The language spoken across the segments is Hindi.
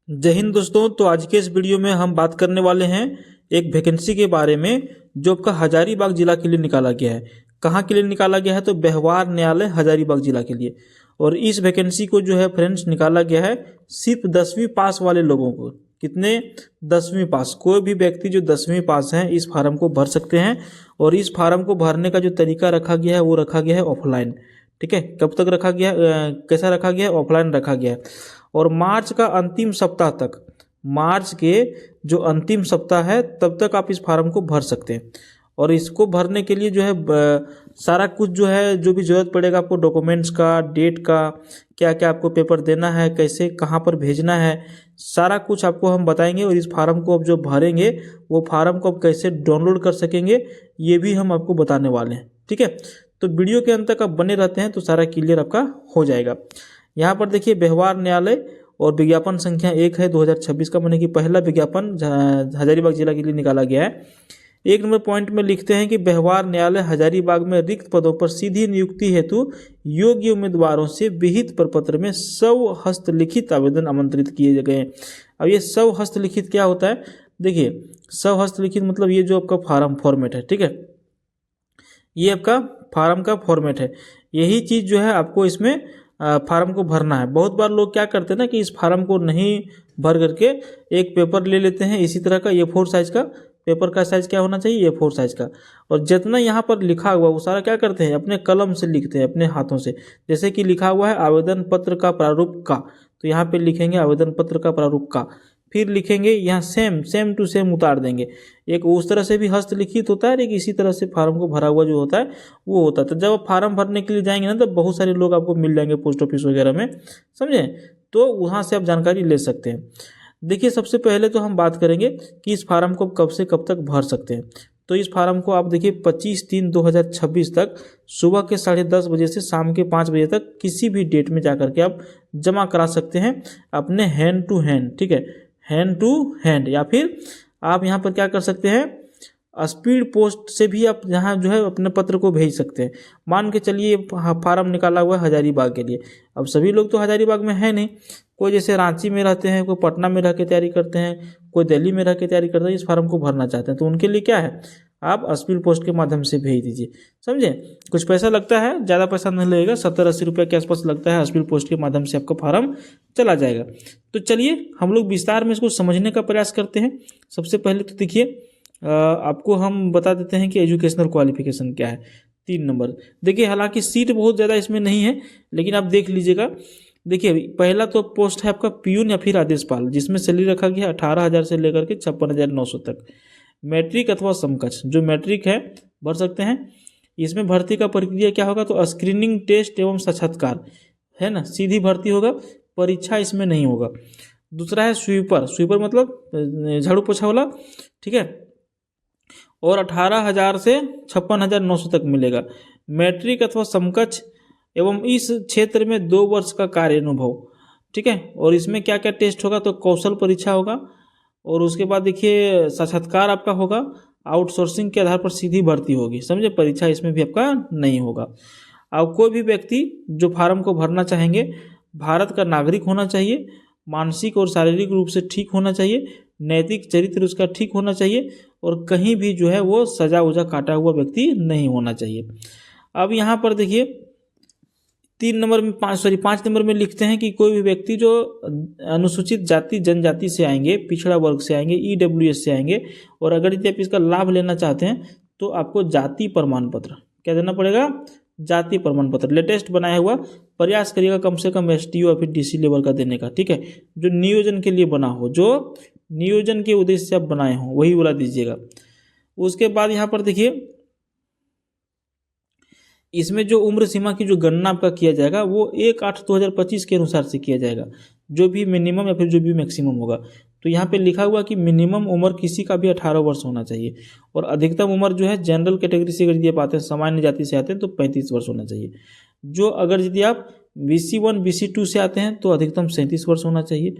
जय हिंद दोस्तों। तो आज के इस वीडियो में हम बात करने वाले हैं एक वैकेंसी के बारे में जो आपका हजारीबाग जिला के लिए निकाला गया है। कहाँ के लिए निकाला गया है? तो व्यवहार न्यायालय हजारीबाग जिला के लिए। और इस वैकेंसी को जो है फ्रेंड्स निकाला गया है सिर्फ 10वीं पास वाले लोगों को। कितने? 10वीं पास। कोई भी व्यक्ति जो 10वीं पास हैं इस फार्म को भर सकते हैं। और इस फार्म को भरने का जो तरीका रखा गया है वो रखा गया है ऑफलाइन। ठीक है, कब तक रखा गया कैसा रखा गया है? ऑफलाइन रखा गया है। और मार्च का अंतिम सप्ताह तक, मार्च के जो अंतिम सप्ताह है तब तक आप इस फार्म को भर सकते हैं। और इसको भरने के लिए जो है सारा कुछ जो है जो भी जरूरत पड़ेगा आपको, डॉक्यूमेंट्स का, डेट का, क्या क्या आपको पेपर देना है, कैसे कहाँ पर भेजना है, सारा कुछ आपको हम बताएंगे। और इस फार्म को आप जो भरेंगे वो फार्म को आप कैसे डाउनलोड कर सकेंगे ये भी हम आपको बताने वाले हैं। ठीक है, तो वीडियो के अंत तक आप बने रहते हैं तो सारा क्लियर आपका हो जाएगा। यहाँ पर देखिए व्यवहार न्यायालय और विज्ञापन संख्या 1 है 2026 का, माने कि पहला विज्ञापन हजारीबाग जिला के लिए निकाला गया है। 1 नंबर पॉइंट में लिखते हैं कि व्यवहार न्यायालय हजारीबाग में रिक्त पदों पर सीधी नियुक्ति हेतु योग्य उम्मीदवारों से विहित प्रपत्र में स्वहस्तलिखित आवेदन आमंत्रित किए गए। अब ये स्वहस्तलिखित क्या होता है? देखिए, स्वहस्तलिखित मतलब ये जो आपका फार्म फॉर्मेट है, ठीक है, ये आपका फार्म का फॉर्मेट है। यही चीज़ जो है आपको इसमें फार्म को भरना है। बहुत बार लोग क्या करते हैं ना कि इस फार्म को नहीं भर करके एक पेपर ले लेते हैं इसी तरह का A4 साइज का। पेपर का साइज क्या होना चाहिए? A4 साइज का। और जितना यहाँ पर लिखा हुआ वो सारा क्या करते हैं? अपने कलम से लिखते हैं, अपने हाथों से। जैसे कि लिखा हुआ है आवेदन पत्र का प्रारूप का, तो यहाँ पे लिखेंगे आवेदन पत्र का प्रारूप का। फिर लिखेंगे यहाँ सेम टू सेम उतार देंगे। एक उस तरह से भी हस्तलिखित होता है, एक इसी तरह से फार्म को भरा हुआ जो होता है वो होता है। तो जब आप फार्म भरने के लिए जाएंगे ना तो बहुत सारे लोग आपको मिल जाएंगे पोस्ट ऑफिस वगैरह में, समझे? तो वहाँ से आप जानकारी ले सकते हैं। देखिए, सबसे पहले तो हम बात करेंगे कि इस फार्म को कब से कब तक भर सकते हैं। तो इस फार्म को आप देखिए 25/3/2026 तक सुबह के 10:30 बजे से शाम के 5 बजे तक किसी भी डेट में जाकर के आप जमा करा सकते हैं अपने हैंड टू हैंड। ठीक है, हैंड टू हैंड। या फिर आप यहाँ पर क्या कर सकते हैं, स्पीड पोस्ट से भी आप यहाँ जो है अपने पत्र को भेज सकते हैं। मान के चलिए फार्म निकाला हुआ है हजारीबाग के लिए। अब सभी लोग तो हजारीबाग में है नहीं, कोई जैसे रांची में रहते हैं, कोई पटना में रह के तैयारी करते हैं, कोई दिल्ली में रह के तैयारी करते हैं, इस फार्म को भरना चाहते हैं। तो उनके लिए क्या है, आप स्पीड पोस्ट के माध्यम से भेज दीजिए, समझे? कुछ पैसा लगता है, ज़्यादा पैसा नहीं लगेगा, 70-80 रुपये के आसपास लगता है। स्पीड पोस्ट के माध्यम से आपका फार्म चला जाएगा। तो चलिए हम लोग विस्तार में इसको समझने का प्रयास करते हैं। सबसे पहले तो देखिए आपको हम बता देते हैं कि एजुकेशनल क्वालिफिकेशन क्या है। 3 नंबर देखिए, हालांकि सीट बहुत ज़्यादा इसमें नहीं है लेकिन आप देख लीजिएगा। देखिए, पहला तो पोस्ट है आपका पियून या फिर आदेशपाल, जिसमें सैलरी रखा गया 18,000 से लेकर के 56,900 तक। मैट्रिक अथवा समकक्ष, जो मैट्रिक है भर सकते हैं। इसमें भर्ती का प्रक्रिया क्या होगा? तो स्क्रीनिंग टेस्ट एवं साक्षात्कार है ना, सीधी भर्ती होगा, परीक्षा इसमें नहीं होगा। दूसरा है स्वीपर मतलब झाड़ू पोछा वाला, ठीक है, और 18,000 से 56,900 तक मिलेगा। मैट्रिक अथवा समकक्ष एवं इस क्षेत्र में 2 वर्ष का कार्य अनुभव, ठीक है। और इसमें क्या क्या टेस्ट होगा? तो कौशल परीक्षा होगा, और उसके बाद देखिए साक्षात्कार आपका होगा। आउटसोर्सिंग के आधार पर सीधी भर्ती होगी, समझे? परीक्षा इसमें भी आपका नहीं होगा। अब कोई भी व्यक्ति जो फार्म को भरना चाहेंगे भारत का नागरिक होना चाहिए, मानसिक और शारीरिक रूप से ठीक होना चाहिए, नैतिक चरित्र उसका ठीक होना चाहिए, और कहीं भी जो है वो सजा उजा काटा हुआ व्यक्ति नहीं होना चाहिए। अब यहाँ पर देखिए 5 नंबर में लिखते हैं कि कोई भी व्यक्ति जो अनुसूचित जाति जनजाति से आएंगे, पिछड़ा वर्ग से आएंगे, EWS से आएंगे, और अगर यदि आप इसका लाभ लेना चाहते हैं तो आपको जाति प्रमाण पत्र क्या देना पड़ेगा? जाति प्रमाण पत्र लेटेस्ट बनाया हुआ प्रयास करिएगा कम से कम STO या फिर DC लेवल का देने का, ठीक है। जो नियोजन के लिए बना हो, जो नियोजन के उद्देश्य से आप बनाए हो वही वाला दीजिएगा। उसके बाद यहाँ पर देखिए इसमें जो उम्र सीमा की जो गणना आपका किया जाएगा वो 1/8/2025 के अनुसार से किया जाएगा, जो भी मिनिमम या फिर जो भी मैक्सिमम होगा। तो यहाँ पे लिखा हुआ कि मिनिमम उम्र किसी का भी 18 वर्ष होना चाहिए, और अधिकतम उम्र जो है जनरल कैटेगरी से अगर आप आते हैं, सामान्य जाति से आते हैं, तो 35 वर्ष होना चाहिए। जो अगर यदि आप BC1 BC2 से आते हैं तो अधिकतम 37 वर्ष होना चाहिए,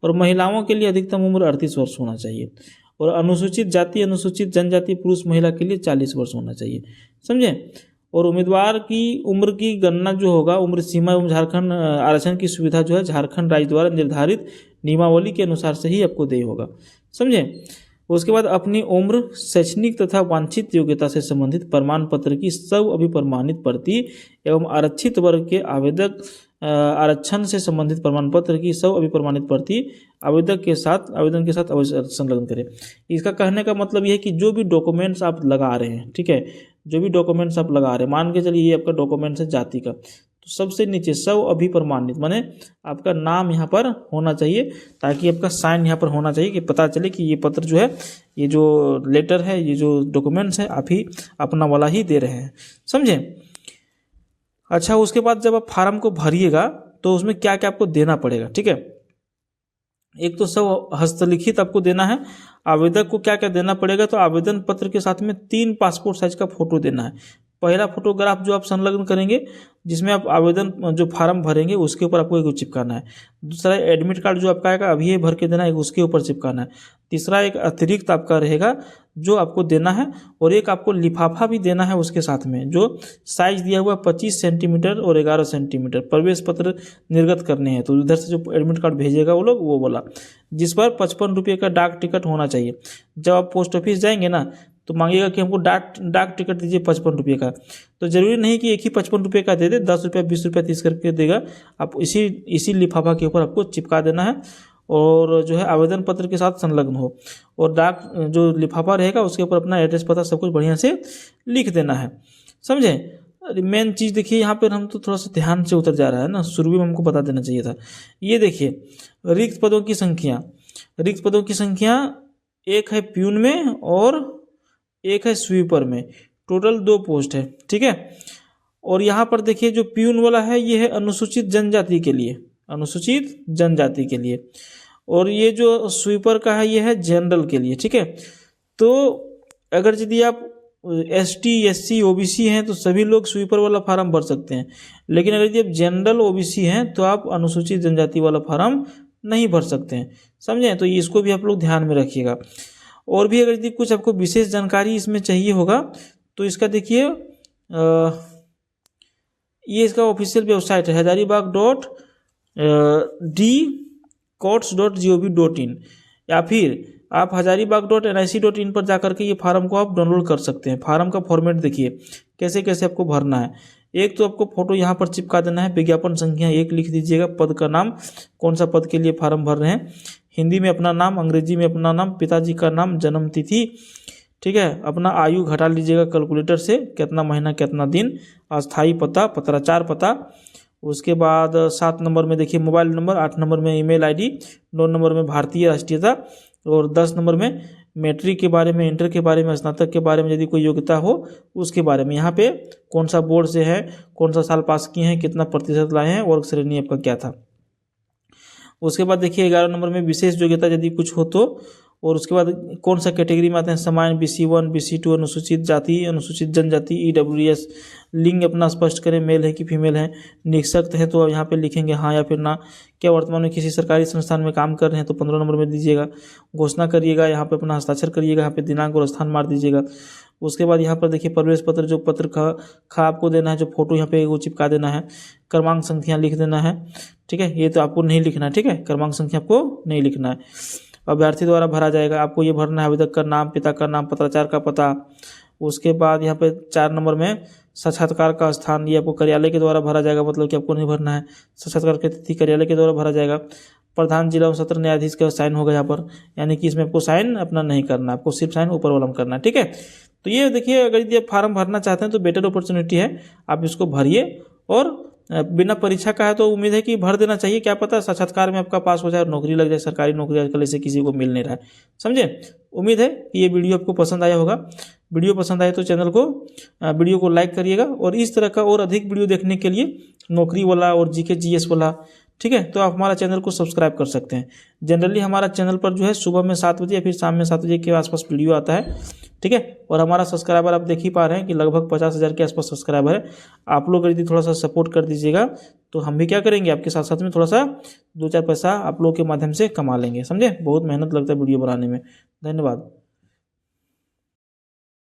और महिलाओं के लिए अधिकतम उम्र 38 वर्ष होना चाहिए, और अनुसूचित जाति अनुसूचित जनजाति पुरुष महिला के लिए 40 वर्ष होना चाहिए, समझे? और उम्मीदवार की उम्र की गणना जो होगा, उम्र सीमा एवं झारखंड आरक्षण की सुविधा जो है झारखंड राज्य द्वारा निर्धारित नियमावली के अनुसार से ही आपको देय होगा, समझे। उसके बाद अपनी उम्र, शैक्षणिक तथा वांछित योग्यता से संबंधित प्रमाण पत्र की सब अभिप्रमाणित प्रति एवं आरक्षित वर्ग के आवेदक आरक्षण से संबंधित प्रमाण पत्र की सब अभिप्रमाणित प्रति आवेदन के साथ अवश्य संलग्न करें। इसका कहने का मतलब यह है कि जो भी डॉक्यूमेंट्स आप लगा रहे हैं, ठीक है, जो भी डॉक्यूमेंट्स आप लगा रहे हैं, मान के चलिए ये आपका डॉक्यूमेंट्स है जाति का, तो सबसे नीचे सब अभिप्रमाणित माने आपका नाम यहाँ पर होना चाहिए, ताकि आपका साइन यहाँ पर होना चाहिए कि पता चले कि ये पत्र जो है, ये जो लेटर है, ये जो डॉक्यूमेंट्स है आप ही अपना वाला ही दे रहे हैं, समझे। अच्छा, उसके बाद जब आप फार्म को भरिएगा तो उसमें क्या क्या आपको देना पड़ेगा, ठीक है। एक तो सब हस्तलिखित आपको देना है। आवेदक को क्या क्या देना पड़ेगा, तो आवेदन पत्र के साथ में 3 पासपोर्ट साइज का फोटो देना है। पहला फोटोग्राफ जो आप संलग्न करेंगे, जिसमें आप आवेदन जो फार्म भरेंगे उसके ऊपर आपको एक चिपकाना है। दूसरा एडमिट कार्ड जो आपका आएगा अभी ये भर के देना है, उसके ऊपर चिपकाना है। तीसरा एक अतिरिक्त आपका रहेगा जो आपको देना है, और एक आपको लिफाफा भी देना है उसके साथ में, जो साइज दिया हुआ 25 सेंटीमीटर और 11 सेंटीमीटर प्रवेश पत्र निर्गत करने हैं। तो उधर से जो एडमिट कार्ड भेजेगा वो लोग, वो बोला, जिस पर 55 रुपये का डाक टिकट होना चाहिए। जब आप पोस्ट ऑफिस जाएंगे ना तो मांगेगा कि हमको डाक टिकट दीजिए 55 रुपये का। तो जरूरी नहीं कि एक ही 55 रुपये का दे दे, 10 रुपये 20 रुपये 30 करके देगा। आप इसी लिफाफा के ऊपर आपको चिपका देना है, और जो है आवेदन पत्र के साथ संलग्न हो, और डाक जो लिफाफा रहेगा उसके ऊपर अपना एड्रेस पता सब कुछ बढ़िया से लिख देना है, समझे। मेन चीज़ देखिए, यहाँ पर हम तो थोड़ा सा ध्यान से उतर जा रहा है ना, शुरू में हमको बता देना चाहिए था। ये देखिए रिक्त पदों की संख्या, एक है प्यून में और एक है स्वीपर में, टोटल 2 पोस्ट है, ठीक है। और यहाँ पर देखिए जो प्यून वाला है ये है अनुसूचित जनजाति के लिए, और ये जो स्वीपर का है ये है जनरल के लिए, ठीक है। तो अगर यदि आप ST SC OBC हैं तो सभी लोग स्वीपर वाला फार्म भर सकते हैं, लेकिन अगर यदि आप जनरल OBC हैं तो आप अनुसूचित जनजाति वाला फार्म नहीं भर सकते हैं, समझे। तो इसको भी आप लोग ध्यान में रखिएगा। और भी अगर यदि कुछ आपको विशेष जानकारी इसमें चाहिए होगा तो इसका देखिए, ये इसका ऑफिशियल वेबसाइट है hazaribagh.dcots.gov.in, या फिर आप hazaribagh.nic.in पर जाकर के ये फार्म को आप डाउनलोड कर सकते हैं। फार्म का फॉर्मेट देखिए कैसे कैसे आपको भरना है। एक तो आपको फोटो यहाँ पर चिपका देना है, विज्ञापन संख्या 1 लिख दीजिएगा, पद का नाम, कौन सा पद के लिए फार्म भर रहे हैं, हिंदी में अपना नाम, अंग्रेजी में अपना नाम, पिताजी का नाम, जन्म तिथि, ठीक है। अपना आयु घटा लीजिएगा कैलकुलेटर से, कितना महीना कितना दिन, अस्थाई पता, पत्राचार पता। उसके बाद 7 नंबर में देखिए मोबाइल नंबर, 8 नंबर में ईमेल आईडी, 9 नंबर में भारतीय राष्ट्रीयता, और 10 नंबर में मैट्रिक के बारे में, इंटर के बारे में, स्नातक के बारे में यदि कोई योग्यता हो उसके बारे में। यहाँ पे कौन सा बोर्ड से है, कौन सा साल पास किए हैं, कितना प्रतिशत लाए हैं, वर्ग श्रेणी आपका क्या था। उसके बाद देखिए 11 नंबर में विशेष योग्यता यदि कुछ हो तो, और उसके बाद कौन सा कैटेगरी में आते हैं, सामान्य, BC1 BC2, अनुसूचित जाति, अनुसूचित जनजाति, EWS। लिंग अपना स्पष्ट करें, मेल है कि फीमेल है। निःशक्त है तो यहाँ पे लिखेंगे हाँ या फिर ना। क्या वर्तमान में किसी सरकारी संस्थान में काम कर रहे हैं तो 15 नंबर में दीजिएगा। घोषणा करिएगा, यहाँ पे अपना हस्ताक्षर करिएगा, यहाँ पे दिनांक और स्थान मार दीजिएगा। उसके बाद यहाँ पर देखिए प्रवेश पत्र, जो पत्र खा आपको देना है, जो फोटो यहाँ पे वो चिपका देना है, क्रमांक संख्या लिख देना है, ठीक है। ये तो आपको नहीं लिखना है, ठीक है, क्रमांक संख्या आपको नहीं लिखना है, अभ्यर्थी द्वारा भरा जाएगा। आपको ये भरना है आवेदक का नाम, पिता का नाम, पत्राचार का पता। उसके बाद यहाँ पे 4 नंबर में साक्षात्कार का स्थान, ये आपको कार्यालय के द्वारा भरा जाएगा, मतलब कि आपको नहीं भरना है। साक्षात्कार की तिथि कार्यालय के द्वारा भरा जाएगा। प्रधान जिला एवं सत्र न्यायाधीश का साइन होगा यहाँ पर, यानी कि इसमें आपको साइन अपना नहीं करना, आपको सिर्फ साइन ऊपर वाला में करना है, ठीक है। तो ये देखिए अगर यदि आप फार्म भरना चाहते हैं तो बेटर अपॉर्चुनिटी है, आप इसको भरिए। और बिना परीक्षा का है तो उम्मीद है कि भर देना चाहिए, क्या पता साक्षात्कार में आपका पास हो जाए और नौकरी लग जाए। सरकारी नौकरी आजकल ऐसे किसी को मिल नहीं रहा है, समझे। उम्मीद है कि ये वीडियो आपको पसंद आया होगा। वीडियो पसंद आए तो वीडियो को लाइक करिएगा, और इस तरह का और अधिक वीडियो देखने के लिए नौकरी वाला और GK GS वाला, ठीक है, तो आप हमारा चैनल को सब्सक्राइब कर सकते हैं। जनरली हमारा चैनल पर जो है सुबह में 7 बजे या फिर शाम में 7 बजे के आसपास वीडियो आता है, ठीक है। और हमारा सब्सक्राइबर आप देख ही पा रहे हैं कि लगभग 50,000 के आसपास सब्सक्राइबर है। आप लोग यदि थोड़ा सा सपोर्ट कर दीजिएगा तो हम भी क्या करेंगे, आपके साथ साथ में थोड़ा सा 2-4 पैसा आप लोग के माध्यम से कमा लेंगे, समझे। बहुत मेहनत लगता है वीडियो बनाने में। धन्यवाद।